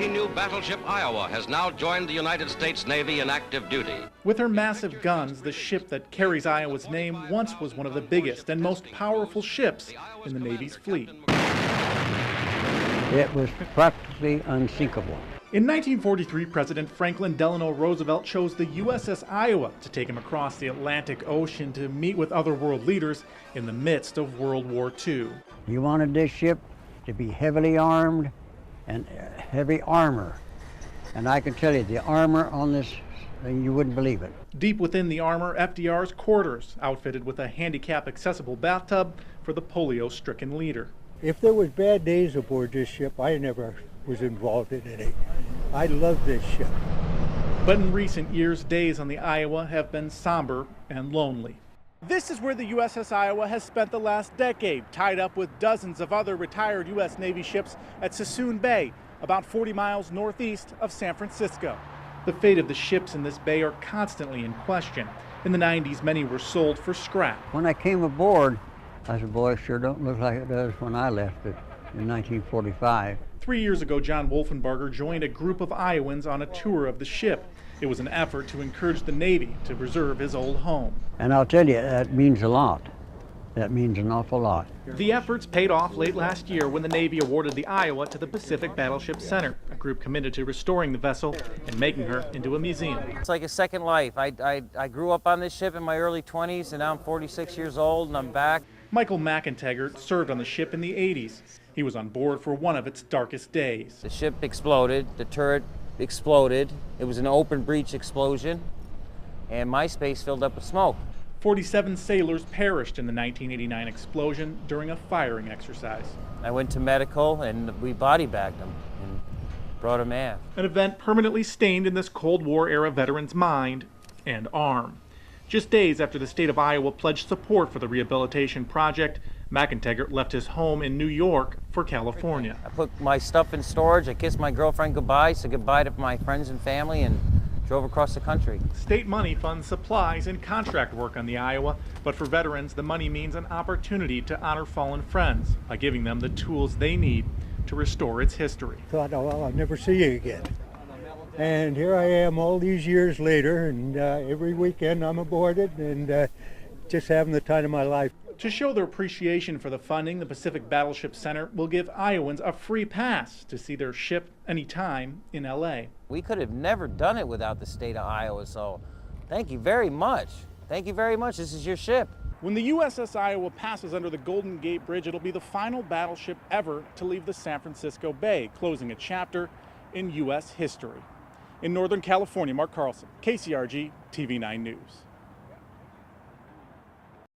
mighty new battleship Iowa has now joined the United States Navy in active duty. With her massive guns, the ship that carries Iowa's name once was one of the biggest and most powerful ships in the Navy's fleet. It was practically unsinkable. In 1943, President Franklin Delano Roosevelt chose the USS Iowa to take him across the Atlantic Ocean to meet with other world leaders in the midst of World War II. He wanted this ship to be heavily armed and heavy armor. And I can tell you, the armor on this thing, you wouldn't believe it. Deep within the armor, FDR's quarters, outfitted with a handicap-accessible bathtub for the polio-stricken leader. If there was bad days aboard this ship, I never was involved in any. I love this ship. But in recent years, days on the Iowa have been somber and lonely. This is where the USS Iowa has spent the last decade, tied up with dozens of other retired U.S. Navy ships at Sassoon Bay, about 40 miles northeast of San Francisco. The fate of the ships in this bay are constantly in question. In the 90s, many were sold for scrap. When I came aboard, I said, boy, it sure don't look like it does when I left it in 1945. 3 years ago, John Wolfenbarger joined a group of Iowans on a tour of the ship. It was an effort to encourage the Navy to preserve his old home. And I'll tell you, that means a lot. That means an awful lot. The efforts paid off late last year when the Navy awarded the Iowa to the Pacific Battleship Center, a group committed to restoring the vessel and making her into a museum. It's like a second life. I grew up on this ship in my early 20s, and now I'm 46 years old, and I'm back. Michael McIntaggart served on the ship in the 80s. He was on board for one of its darkest days. The ship exploded, the turret exploded. It was an open breech explosion, and my space filled up with smoke. 47 sailors perished in the 1989 explosion during a firing exercise. I went to medical, and we body bagged them and brought them aft. An event permanently stained in this Cold War era veteran's mind and arm. Just days after the state of Iowa pledged support for the rehabilitation project, McIntaggart left his home in New York for California. I put my stuff in storage, I kissed my girlfriend goodbye, said goodbye to my friends and family, and drove across the country. State money funds supplies and contract work on the Iowa, but for veterans, the money means an opportunity to honor fallen friends by giving them the tools they need to restore its history. Thought, oh, well, I'll never see you again. And here I am all these years later, and every weekend I'm aboard it and just having the time of my life. To show their appreciation for the funding, the Pacific Battleship Center will give Iowans a free pass to see their ship anytime in LA. We could have never done it without the state of Iowa, so thank you very much. Thank you very much. This is your ship. When the USS Iowa passes under the Golden Gate Bridge, it'll be the final battleship ever to leave the San Francisco Bay, closing a chapter in U.S. history. In Northern California, Mark Carlson, KCRG TV 9 News.